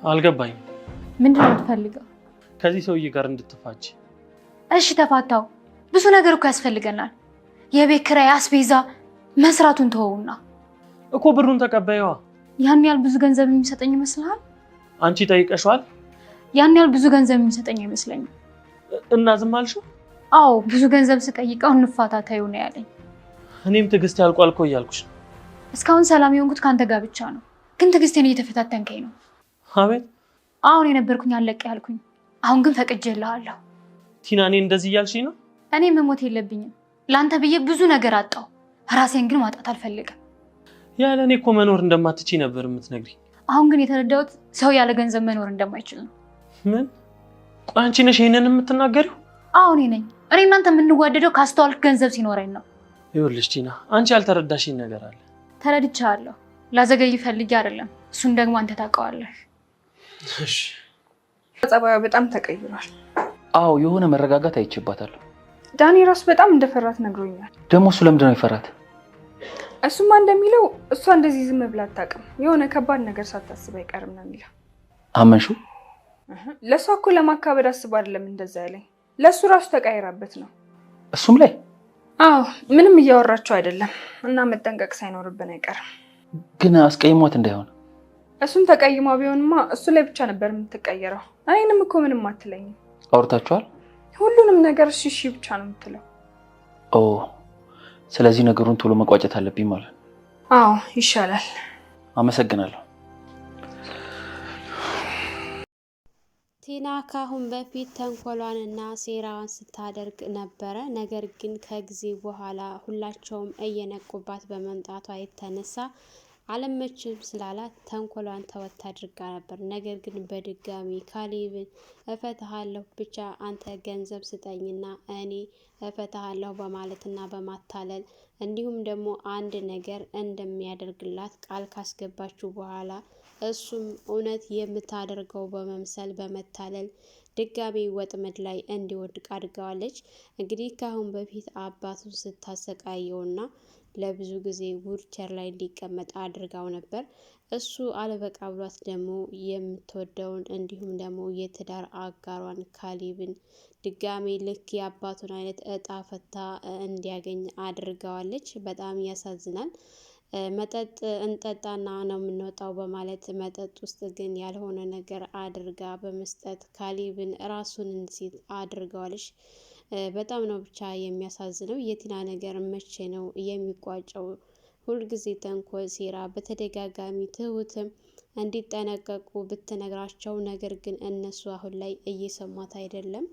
አልገባኝም። ምንድነው የምትፈልገው? ከዚህ ሰውዬ ጋር እንድትፋች። እሺ ተፋታው። ብዙ ነገር እኮ ያስፈልገናል። የቤት ኪራይ፣ አስቤዛ፣ መስራቱን ተወውና እኮ ብሩን ተቀበይዋ። ያን ያህል ብዙ ገንዘብ የሚሰጠኝ ይመስልሃል? አንቺ ጠይቀሽዋል? ያን ያህል ብዙ ገንዘብ የሚሰጠኝ አይመስለኝም። እና ዝም አልሽው? አዎ ብዙ ገንዘብ ስጠይቀው እንፋታ ተይው ነው ያለኝ። እኔም ትዕግስት ያልቋል እኮ እያልኩሽ ነው። እስካሁን ሰላም የሆንኩት ከአንተ ጋር ብቻ ነው፣ ግን ትዕግስቴን እየተፈታተንከኝ ነው። አቤት። አሁን የነበርኩኝ አለቅ ያልኩኝ፣ አሁን ግን ፈቅጄልሃለሁ። ቲና እኔ እንደዚህ እያልሽኝ ነው? እኔ መሞት የለብኝም። ለአንተ ብዬ ብዙ ነገር አጣው፣ ራሴን ግን ማጣት አልፈልግም። ያለ እኔ እኮ መኖር እንደማትችይ ነበር የምትነግሪኝ። አሁን ግን የተረዳሁት ሰው ያለ ገንዘብ መኖር እንደማይችል ነው። ምን? ቆይ አንቺ ነሽ ይሄንን የምትናገሪው? አዎ እኔ ነኝ። እኔ እናንተ የምንዋደደው ካስተዋልክ ገንዘብ ሲኖረኝ ነው። ይኸውልሽ ቲና፣ አንቺ ያልተረዳሽኝ ነገር አለ። ተረድቻለሁ። ላዘገይ ፈልጌ አይደለም፣ እሱን ደግሞ አንተ ታውቀዋለህ። እሺ። ጸባዩ በጣም ተቀይሯል። አዎ የሆነ መረጋጋት አይቼባታለሁ። ዳኒ ራሱ በጣም እንደፈራት ነግሮኛል። ደግሞ እሱ ለምንድን ነው የፈራት? እሱማ እንደሚለው እሷ እንደዚህ ዝም ብላ አታውቅም። የሆነ ከባድ ነገር ሳታስብ አይቀርም ነው የሚለው። አመንሽው? ለእሷ እኮ ለማካበድ አስብ አይደለም እንደዛ ያለኝ። ለእሱ ራሱ ተቀይራበት ነው። እሱም ላይ አዎ ምንም እያወራቸው አይደለም እና መጠንቀቅ ሳይኖርብን አይቀርም። ግን አስቀይሟት እንዳይሆን። እሱን ተቀይሟ ቢሆንማ እሱ ላይ ብቻ ነበር የምትቀየረው። እኔንም እኮ ምንም አትለኝም። አውርታችኋል? ሁሉንም ነገር እሺ እሺ ብቻ ነው የምትለው። ኦ ስለዚህ ነገሩን ቶሎ መቋጨት አለብኝ ማለት ነው። አዎ ይሻላል። አመሰግናለሁ። ቲና ካሁን በፊት ተንኮሏንና ሴራዋን ስታደርግ ነበረ። ነገር ግን ከጊዜ በኋላ ሁላቸውም እየነቁባት በመምጣቷ የተነሳ አለመችም ስላላት ተንኮሏን ተወት አድርጋ ነበር። ነገር ግን በድጋሚ ካሌብን እፈታሃለሁ፣ ብቻ አንተ ገንዘብ ስጠኝና እኔ እፈታሃለሁ በማለትና በማታለል እንዲሁም ደግሞ አንድ ነገር እንደሚያደርግላት ቃል ካስገባችሁ በኋላ እሱም እውነት የምታደርገው በመምሰል በመታለል ድጋሚ ወጥመድ ላይ እንዲወድቅ አድርገዋለች። እንግዲህ ካሁን በፊት አባቱን ስታሰቃየውና ለብዙ ጊዜ ዊልቸር ላይ እንዲቀመጥ አድርጋው ነበር። እሱ አለበቃ ብሏት ደግሞ የምትወደውን እንዲሁም ደግሞ የትዳር አጋሯን ካሌብን ድጋሚ ልክ የአባቱን አይነት እጣ ፈታ እንዲያገኝ አድርገዋለች። በጣም ያሳዝናል። መጠጥ እንጠጣና ነው የምንወጣው በማለት መጠጥ ውስጥ ግን ያልሆነ ነገር አድርጋ በመስጠት ካሌብን ራሱን እንዲስት አድርገዋለች። በጣም ነው ብቻ የሚያሳዝነው። የቲና ነገር መቼ ነው የሚቋጨው? ሁልጊዜ ተንኮል፣ ሴራ በተደጋጋሚ ትሁትም እንዲጠነቀቁ ብትነግራቸው፣ ነገር ግን እነሱ አሁን ላይ እየሰማት አይደለም።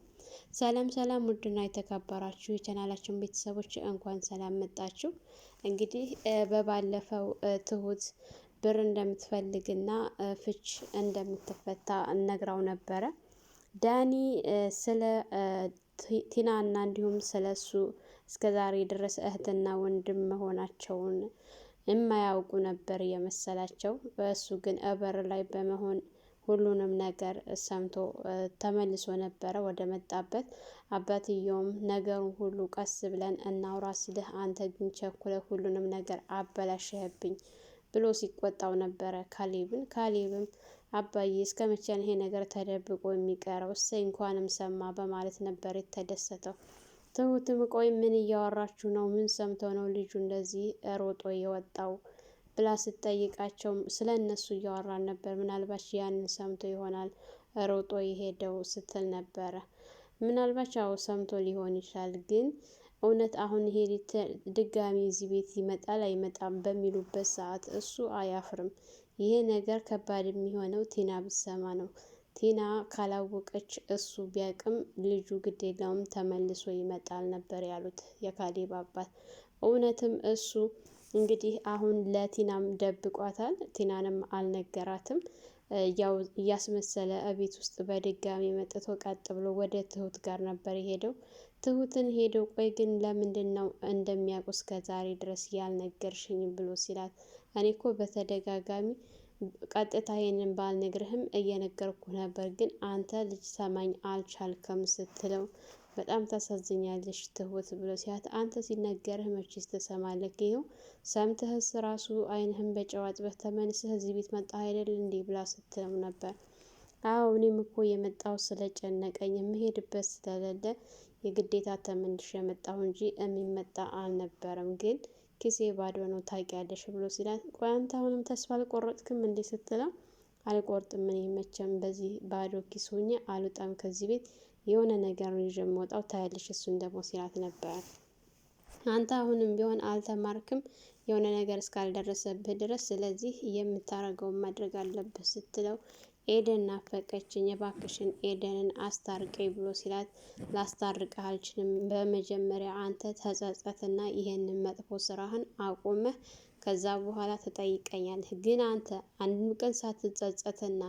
ሰላም ሰላም! ውድና የተከበራችሁ የቻናላችን ቤተሰቦች እንኳን ሰላም መጣችሁ። እንግዲህ በባለፈው ትሁት ብር እንደምትፈልግና ፍች እንደምትፈታ ነግራው ነበረ። ዳኒ ስለ ቲና እና እንዲሁም ስለሱ እስከዛሬ ድረስ እህትና ወንድም መሆናቸውን የማያውቁ ነበር የመሰላቸው። እሱ ግን በር ላይ በመሆን ሁሉንም ነገር ሰምቶ ተመልሶ ነበረ ወደ መጣበት። አባትየውም ነገሩን ሁሉ ቀስ ብለን እናውራ ስልህ አንተ ግን ቸኩለህ ሁሉንም ነገር አበላሽህብኝ ብሎ ሲቆጣው ነበረ ካሌብን። ካሌብም አባዬ እስከ መቼ ይሄ ነገር ተደብቆ የሚቀረው? እሰይ እንኳንም ሰማ በማለት ነበር የተደሰተው። ትሁትም ቆይ ምን እያወራችሁ ነው? ምን ሰምቶ ነው ልጁ እንደዚህ ሮጦ የወጣው ብላ ስትጠይቃቸው ስለ እነሱ እያወራን ነበር፣ ምናልባት ያንን ሰምቶ ይሆናል ሮጦ የሄደው ስትል ነበረ። ምናልባት አዎ ሰምቶ ሊሆን ይችላል፣ ግን እውነት አሁን ይሄ ድጋሚ እዚህ ቤት ይመጣል አይመጣም በሚሉበት ሰዓት እሱ አያፍርም። ይሄ ነገር ከባድ የሚሆነው ቲና ብትሰማ ነው። ቲና ካላወቀች እሱ ቢያቅም ልጁ ግድ የለውም ተመልሶ ይመጣል ነበር ያሉት የካሌብ አባት። እውነትም እሱ እንግዲህ አሁን ለቲናም ደብቋታል፣ ቲናንም አልነገራትም። ያው እያስመሰለ እቤት ውስጥ በድጋሚ መጥቶ ቀጥ ብሎ ወደ ትሁት ጋር ነበር የሄደው። ትሁትን ሄደው ቆይ ግን ለምንድን ነው እንደሚያውቁ እስከ ዛሬ ድረስ ያልነገርሽኝ ብሎ ሲላት እኔ እኮ በተደጋጋሚ ቀጥታ ይሄንን ባልነግርህም እየነገርኩ ነበር፣ ግን አንተ ልጅ ሰማኝ አልቻልከም ስትለው በጣም ታሳዝኛለሽ ትሁት ብሎ ሲያት አንተ ሲነገርህ መቼስ ትሰማለህ? ይኸው ሰምተህስ ራሱ አይንህን በጨው አጥበህ ተመልሰህ እዚህ ቤት መጣህ አይደል እንዴ ብላ ስትለው ነበር። አዎ እኔም እኮ የመጣው ስለጨነቀኝ የምሄድበት ስለሌለ የግዴታ ተመልሼ የመጣሁ እንጂ የሚመጣ አልነበረም፣ ግን ኪሴ ባዶ ነው ታውቂያለሽ ብሎ ሲላት፣ ቆይ አንተ አሁንም ተስፋ አልቆረጥክም እንዴ ስትለው፣ አልቆርጥም እኔ መቼም በዚህ ባዶ ኪስ ሆኜ አልወጣም ከዚህ ቤት የሆነ ነገር ይዤ የምወጣው ታያለሽ እሱን ደግሞ ሲላት ነበር። አንተ አሁንም ቢሆን አልተማርክም የሆነ ነገር እስካልደረሰብህ ድረስ፣ ስለዚህ የምታረገውን ማድረግ አለብህ ስትለው፣ ኤደን ናፈቀችኝ የባክሽን ኤደንን አስታርቀኝ ብሎ ሲላት፣ ላስታርቅህ አልችልም፣ በመጀመሪያ አንተ ተጸጸትና ይሄንን መጥፎ ስራህን አቁመህ ከዛ በኋላ ትጠይቀኛለህ። ግን አንተ አንድ ቀን ሳትጸጸትና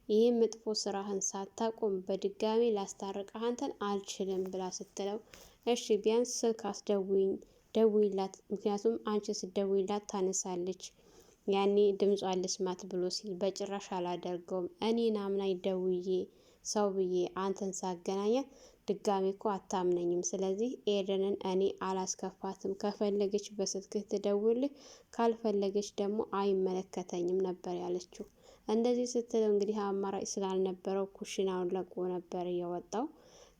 ይህን መጥፎ ስራህን ሳታቆም በድጋሚ ላስታርቅህ አንተን አልችልም ብላ ስትለው፣ እሺ ቢያንስ ስልክ አስደውይኝ ደውይላት፣ ምክንያቱም አንቺ ስደውይላት ታነሳለች፣ ያኔ ድምጿን ልስማት ብሎ ሲል፣ በጭራሽ አላደርገውም እኔን አምናኝ ደውዬ ሰው ብዬ አንተን ሳገናኛት ድጋሚ እኮ አታምነኝም። ስለዚህ ኤደንን እኔ አላስከፋትም፣ ከፈለገች በስልክህ ትደውልህ፣ ካልፈለገች ደግሞ አይመለከተኝም ነበር ያለችው። እንደዚህ ስትለው እንግዲህ አማራጭ ስላልነበረው ኩሽናውን ለቆ ነበር የወጣው።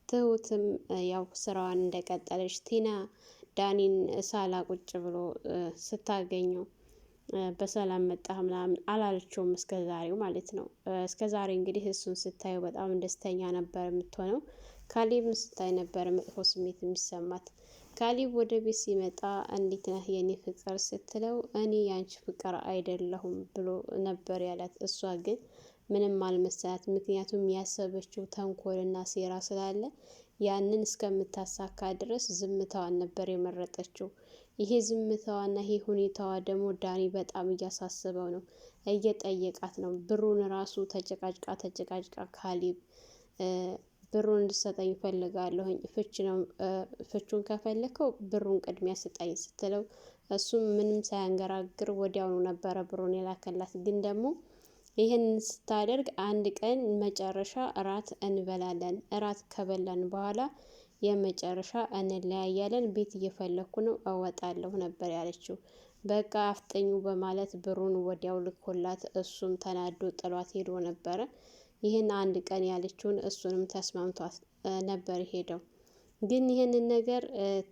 ትሁትም ያው ስራዋን እንደቀጠለች፣ ቲና ዳኒን ሳላ ቁጭ ብሎ ስታገኘው በሰላም መጣህ ምናምን አላለችውም እስከ ዛሬው ማለት ነው። እስከ ዛሬ እንግዲህ እሱን ስታየው በጣም ደስተኛ ነበር የምትሆነው። ካሌብን ስታይ ነበር መጥፎ ስሜት የሚሰማት። ካሌብ ወደ ቤት ሲመጣ እንዴት ነህ የኔ ፍቅር ስትለው፣ እኔ ያንቺ ፍቅር አይደለሁም ብሎ ነበር ያላት። እሷ ግን ምንም አልመሰላት፣ ምክንያቱም ያሰበችው ተንኮልና ሴራ ስላለ ያንን እስከምታሳካ ድረስ ዝምታዋን ነበር የመረጠችው። ይሄ ዝምታዋና ይሄ ሁኔታዋ ደግሞ ዳኒ በጣም እያሳሰበው ነው፣ እየጠየቃት ነው። ብሩን ራሱ ተጨቃጭቃ ካሌብ ብሩን እንድሰጠኝ እፈልጋለሁኝ፣ ፍቹን ከፈለከው ብሩን ቅድሚያ ስጠኝ ስትለው፣ እሱም ምንም ሳያንገራግር ወዲያውኑ ነበረ ብሩን የላከላት። ግን ደግሞ ይህን ስታደርግ አንድ ቀን መጨረሻ እራት እንበላለን፣ እራት ከበላን በኋላ የመጨረሻ እንለያያለን፣ ቤት እየፈለኩ ነው እወጣለሁ ነበር ያለችው። በቃ አፍጠኙ በማለት ብሩን ወዲያው ልኮላት እሱም ተናዶ ጥሏት ሄዶ ነበረ። ይህን አንድ ቀን ያለችውን እሱንም ተስማምቷት ነበር ሄደው። ግን ይህንን ነገር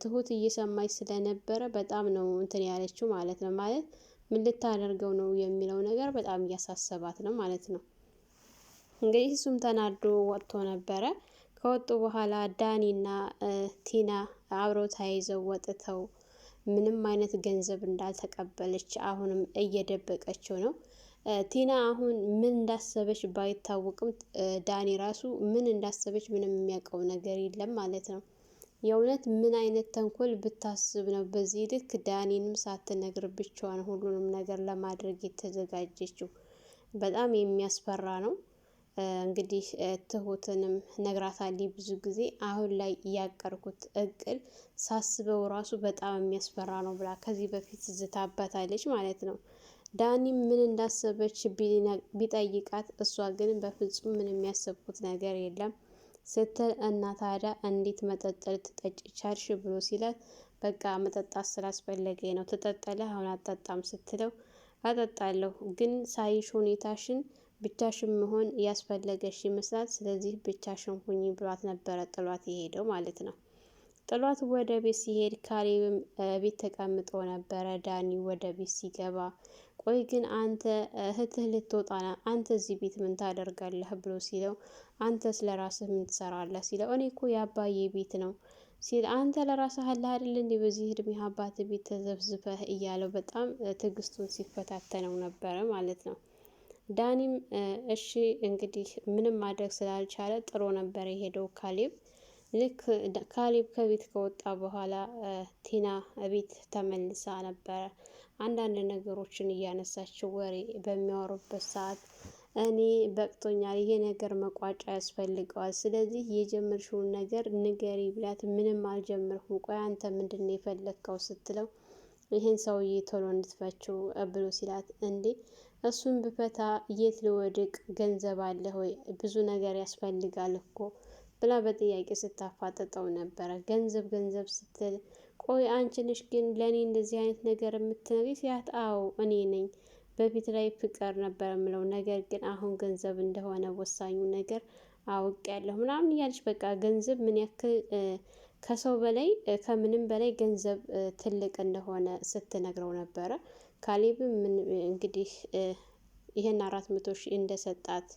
ትሁት እየሰማች ስለነበረ በጣም ነው እንትን ያለችው ማለት ነው። ማለት ምን ልታደርገው ነው የሚለው ነገር በጣም እያሳሰባት ነው ማለት ነው። እንግዲህ እሱም ተናዶ ወጥቶ ነበረ። ከወጡ በኋላ ዳኒና ቲና አብረው ተያይዘው ወጥተው ምንም አይነት ገንዘብ እንዳልተቀበለች አሁንም እየደበቀችው ነው። ቲና አሁን ምን እንዳሰበች ባይታወቅም ዳኒ ራሱ ምን እንዳሰበች ምንም የሚያውቀው ነገር የለም ማለት ነው። የእውነት ምን አይነት ተንኮል ብታስብ ነው በዚህ ልክ ዳኒንም ሳትነግር ብቻዋን ሁሉንም ነገር ለማድረግ የተዘጋጀችው? በጣም የሚያስፈራ ነው። እንግዲህ ትሁትንም ነግራታለች ብዙ ጊዜ። አሁን ላይ ያቀርኩት እቅድ ሳስበው ራሱ በጣም የሚያስፈራ ነው ብላ ከዚህ በፊት ዝታባታለች ማለት ነው። ዳኒም ምን እንዳሰበች ቢጠይቃት እሷ ግን በፍጹም ምን የሚያሰብኩት ነገር የለም ስትል፣ እና ታዲያ እንዴት መጠጥ ልትጠጪ ቻልሽ ብሎ ሲላት፣ በቃ መጠጣት ስላስፈለገኝ ነው፣ ትጠጣለህ አሁን አጠጣም ስትለው፣ አጠጣለሁ ግን ሳይሽ ሁኔታሽን ብቻሽን መሆን ያስፈለገሽ ይመስላል፣ ስለዚህ ብቻሽን ሁኚ ብሏት ነበረ ጥሏት የሄደው ማለት ነው። ጥሏት ወደ ቤት ሲሄድ ካሌብም ቤት ተቀምጦ ነበረ። ዳኒ ወደ ቤት ሲገባ፣ ቆይ ግን አንተ እህትህ ልትወጣና አንተ እዚህ ቤት ምን ታደርጋለህ ብሎ ሲለው፣ አንተ ስለ ራስህ ምን ትሰራለህ ሲለው፣ እኔ እኮ የአባዬ ቤት ነው ሲል፣ አንተ ለራስህ አለ አይደል እንዲህ በዚህ እድሜ አባት ቤት ተዘብዝፈህ እያለው በጣም ትዕግስቱን ሲፈታተነው ነበረ ማለት ነው። ዳኒም እሺ እንግዲህ ምንም ማድረግ ስላልቻለ ጥሎ ነበር የሄደው ካሌብ። ልክ ካሌብ ከቤት ከወጣ በኋላ ቲና ቤት ተመልሳ ነበረ። አንዳንድ ነገሮችን እያነሳችው ወሬ በሚያወሩበት ሰዓት እኔ በቅቶኛል፣ ይሄ ነገር መቋጫ ያስፈልገዋል፣ ስለዚህ የጀመርሽውን ነገር ንገሪ ብላት፣ ምንም አልጀመርኩም፣ ቆይ አንተ ምንድን ነው የፈለግከው ስትለው፣ ይህን ሰውዬ ቶሎ እንድትፈችው ብሎ ሲላት፣ እንዴ እሱን ብፈታ የት ልወድቅ? ገንዘብ አለ ሆይ? ብዙ ነገር ያስፈልጋል እኮ ብላ በጥያቄ ስታፋጥጠው ነበረ። ገንዘብ ገንዘብ ስትል፣ ቆይ አንቺ ነሽ ግን ለእኔ እንደዚህ አይነት ነገር የምትነግሪኝ ሲላት፣ አዎ እኔ ነኝ፣ በፊት ላይ ፍቅር ነበር የምለው፣ ነገር ግን አሁን ገንዘብ እንደሆነ ወሳኙ ነገር አውቄያለሁ ምናምን እያለች በቃ ገንዘብ ምን ያክል ከሰው በላይ ከምንም በላይ ገንዘብ ትልቅ እንደሆነ ስትነግረው ነበረ። ካሌብም እንግዲህ ይህን 400,000 እንደሰጣት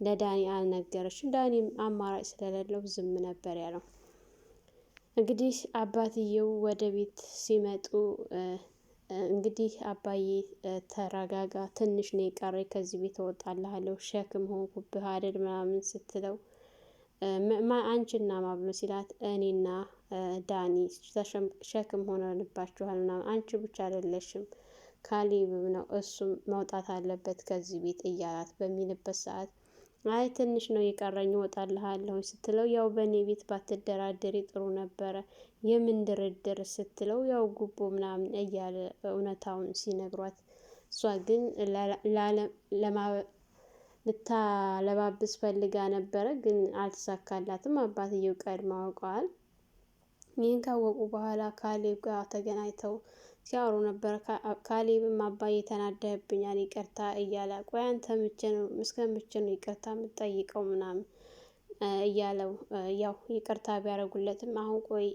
ለዳኒ አልነገረችም። ዳኒም አማራጭ ስለሌለው ዝም ነበር ያለው። እንግዲህ አባትየው ወደ ቤት ሲመጡ እንግዲህ አባዬ ተረጋጋ፣ ትንሽ ነው የቀረኝ፣ ከዚህ ቤት እወጣልሃለሁ፣ ሸክም ሆንኩብህ አይደል ምናምን ስትለው አንቺና ማ ብሎ ሲላት እኔና ዳኒ ሸክም ሆነንባችኋል ምናምን፣ አንቺ ብቻ አይደለሽም ካሌብም ነው እሱም መውጣት አለበት ከዚህ ቤት እያላት በሚልበት ሰዓት አይ ትንሽ ነው የቀረኝ እወጣልሃለሁ ስትለው ያው በእኔ ቤት ባትደራደሪ ጥሩ ነበረ፣ የምን ድርድር ስትለው ያው ጉቦ ምናምን እያለ እውነታውን ሲነግሯት እሷ ግን ልታለባብስ ፈልጋ ነበረ፣ ግን አልተሳካላትም። አባትየው ቀድመው አውቀዋል። ይህን ካወቁ በኋላ ካሌብ ጋር ተገናኝተው ሲያወሩ ነበር። ካሌብም አባዬ ተናደህብኛል ይቅርታ እያለ ቆይ አንተ እስከ መቼ ነው ይቅርታ የምትጠይቀው ምናምን እያለው ያው ይቅርታ ቢያደርጉለትም አሁን ቆይ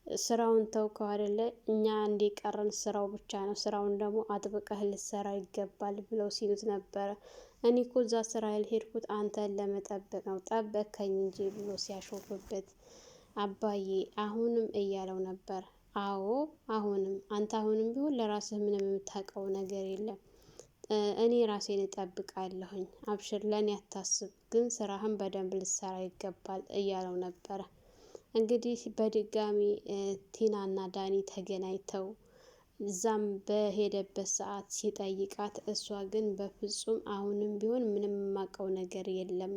ስራውን ተውከው አይደለ እኛ እንዲቀረን ስራው ብቻ ነው፣ ስራውን ደግሞ አጥብቀህ ልትሰራ ይገባል ብለው ሲሉት ነበረ። እኔ እኮ እዛ ስራ ያልሄድኩት አንተን ለመጠበቅ ነው፣ ጠበቅከኝ እንጂ ብሎ ሲያሾፍበት አባዬ አሁንም እያለው ነበር። አዎ አሁንም አንተ አሁንም ቢሆን ለራስህ ምንም የምታውቀው ነገር የለም፣ እኔ ራሴን እጠብቃለሁኝ፣ አብሽር ለእኔ አታስብ፣ ግን ስራህን በደንብ ልትሰራ ይገባል እያለው ነበረ። እንግዲህ በድጋሚ ቲናና ዳኒ ተገናኝተው እዛም በሄደበት ሰዓት ሲጠይቃት እሷ ግን በፍጹም አሁንም ቢሆን ምንም የማውቀው ነገር የለም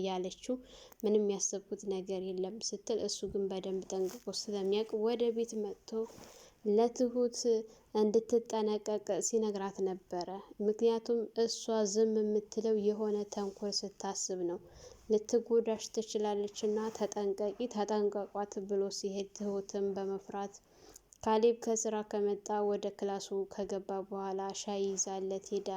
ያለችው፣ ምንም ያሰብኩት ነገር የለም ስትል እሱ ግን በደንብ ጠንቅቆ ስለሚያውቅ ወደ ቤት መጥቶ ለትሁት እንድትጠነቀቅ ሲነግራት ነበረ። ምክንያቱም እሷ ዝም የምትለው የሆነ ተንኮል ስታስብ ነው፣ ልትጎዳሽ ትችላለች እና ተጠንቀቂ፣ ተጠንቀቋት ብሎ ሲሄድ ትሁትን በመፍራት ካሌብ ከስራ ከመጣ ወደ ክላሱ ከገባ በኋላ ሻይ ይዛለት ሄዳ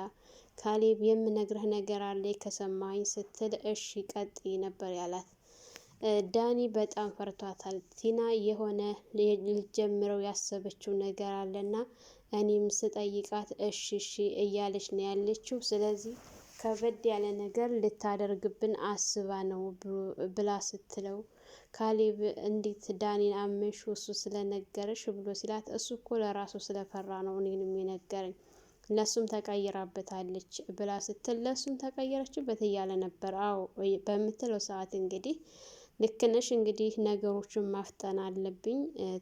ካሌብ የምነግርህ ነገር አለ ከሰማኝ ስትል እሺ ቀጥይ ነበር ያላት። ዳኒ በጣም ፈርቷታል። ቲና የሆነ ልጀምረው ያሰበችው ነገር አለና እኔም ስጠይቃት እሺ እሺ እያለች ነው ያለችው። ስለዚህ ከበድ ያለ ነገር ልታደርግብን አስባ ነው ብላ ስትለው ካሌብ እንዴት ዳኒን አመንሽ እሱ ስለነገረሽ ብሎ ሲላት እሱ እኮ ለራሱ ስለፈራ ነው እኔንም የነገረኝ፣ ለሱም ተቀይራበታለች ብላ ስትል ለሱም ተቀየረችበት እያለ ነበር። አዎ በምትለው ሰዓት እንግዲህ ልክ ነሽ፣ እንግዲህ ነገሮችን ማፍጠን አለብኝ፣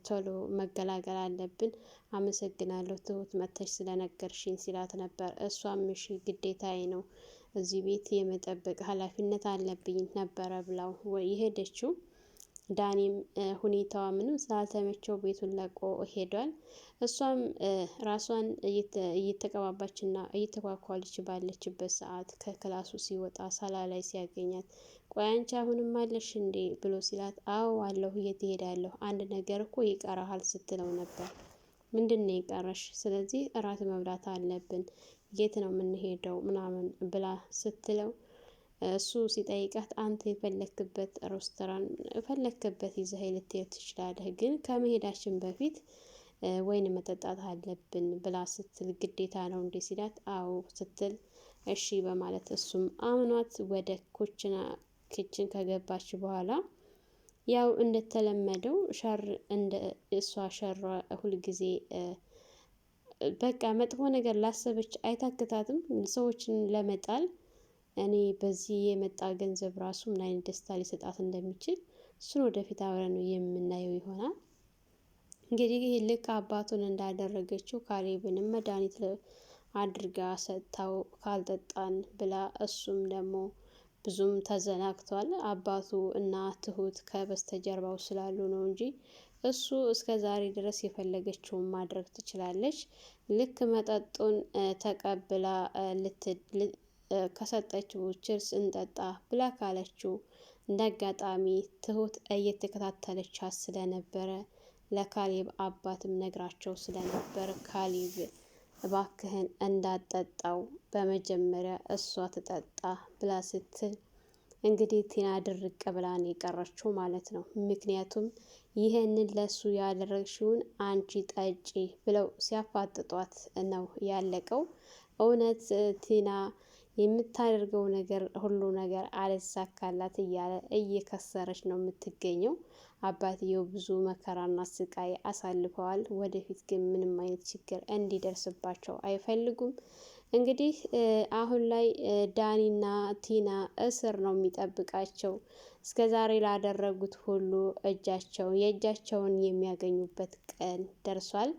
ቶሎ መገላገል አለብን፣ አመሰግናለሁ ትሁት መተሽ ስለነገርሽኝ ሲላት ነበር። እሷም እሺ ግዴታዬ ነው፣ እዚህ ቤት የመጠበቅ ኃላፊነት አለብኝ ነበረ ብላው የሄደችው። ዳኒም ሁኔታዋ ምንም ስላልተመቸው ቤቱን ለቆ ሄዷል። እሷም ራሷን እየተቀባባችና እየተኳኳለች ባለችበት ሰዓት ከክላሱ ሲወጣ ሳላ ላይ ሲያገኛት ቆይ አንቺ አሁንም አለሽ እንዴ ብሎ ሲላት አዎ አለሁ፣ የት እሄዳለሁ፣ አንድ ነገር እኮ ይቀራሃል ስትለው ነበር። ምንድን ነው የቀረሽ? ስለዚህ እራት መብላት አለብን፣ የት ነው የምንሄደው ምናምን ብላ ስትለው እሱ ሲጠይቃት አንተ የፈለክበት ሬስቶራንት የፈለክበት ይዘህ ልትሄድ ትችላለህ፣ ግን ከመሄዳችን በፊት ወይን መጠጣት አለብን ብላ ስትል ግዴታ ነው እንዴ ሲላት አዎ ስትል እሺ በማለት እሱም አምኗት ወደ ኪችን ከገባች በኋላ ያው እንደተለመደው ሸር እንደ እሷ ሸሯ ሁልጊዜ በቃ መጥፎ ነገር ላሰበች አይታክታትም ሰዎችን ለመጣል። እኔ በዚህ የመጣ ገንዘብ ራሱ ምን አይነት ደስታ ሊሰጣት እንደሚችል እሱን ወደፊት አብረን ነው የምናየው ይሆናል። እንግዲህ ልክ አባቱን እንዳደረገችው ካሌብንም መድኃኒት አድርጋ ሰጥታው ካልጠጣን ብላ እሱም ደግሞ ብዙም ተዘናግቷል። አባቱ እና ትሁት ከበስተጀርባው ስላሉ ነው እንጂ እሱ እስከ ዛሬ ድረስ የፈለገችውን ማድረግ ትችላለች። ልክ መጠጡን ተቀብላ ከሰጠችው ችርስ እንጠጣ ብላ ካለችው እንደ አጋጣሚ ትሁት እየተከታተለቻት ስለነበረ ለካሌብ አባትም ነግራቸው ስለነበር ካሌብ እባክህን እንዳጠጣው በመጀመሪያ እሷ ትጠጣ ብላ ስትል እንግዲህ ቲና ድርቅ ብላ ነው የቀረችው ማለት ነው። ምክንያቱም ይህንን ለሱ ያደረግሽውን አንቺ ጠጪ ብለው ሲያፋጥጧት ነው ያለቀው። እውነት ቲና የምታደርገው ነገር ሁሉ ነገር አልሳካላት እያለ እየከሰረች ነው የምትገኘው። አባትየው ብዙ መከራና ስቃይ አሳልፈዋል። ወደፊት ግን ምንም አይነት ችግር እንዲደርስባቸው አይፈልጉም። እንግዲህ አሁን ላይ ዳኒና ቲና እስር ነው የሚጠብቃቸው። እስከ ዛሬ ላደረጉት ሁሉ የእጃቸውን የሚያገኙበት ቀን ደርሷል።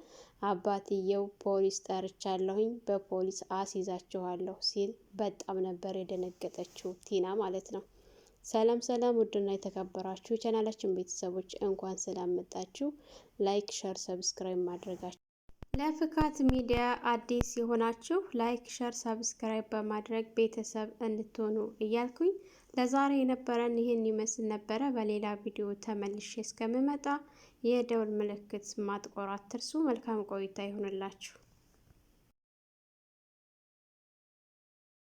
አባትየው ፖሊስ ጠርቻለሁኝ በፖሊስ አስይዛችኋለሁ ሲል በጣም ነበር የደነገጠችው ቲና ማለት ነው። ሰላም ሰላም፣ ውድና የተከበራችሁ ቻናላችን ቤተሰቦች እንኳን ሰላም መጣችሁ። ላይክ፣ ሸር፣ ሰብስክራይብ ማድረጋችሁ ለፍካት ሚዲያ አዲስ የሆናችሁ ላይክ፣ ሸር፣ ሰብስክራይብ በማድረግ ቤተሰብ እንድትሆኑ እያልኩኝ ለዛሬ የነበረን ይህን ይመስል ነበረ። በሌላ ቪዲዮ ተመልሼ እስከምመጣ የደውል ምልክት ማጥቆር አትርሱ። መልካም ቆይታ ይሁንላችሁ።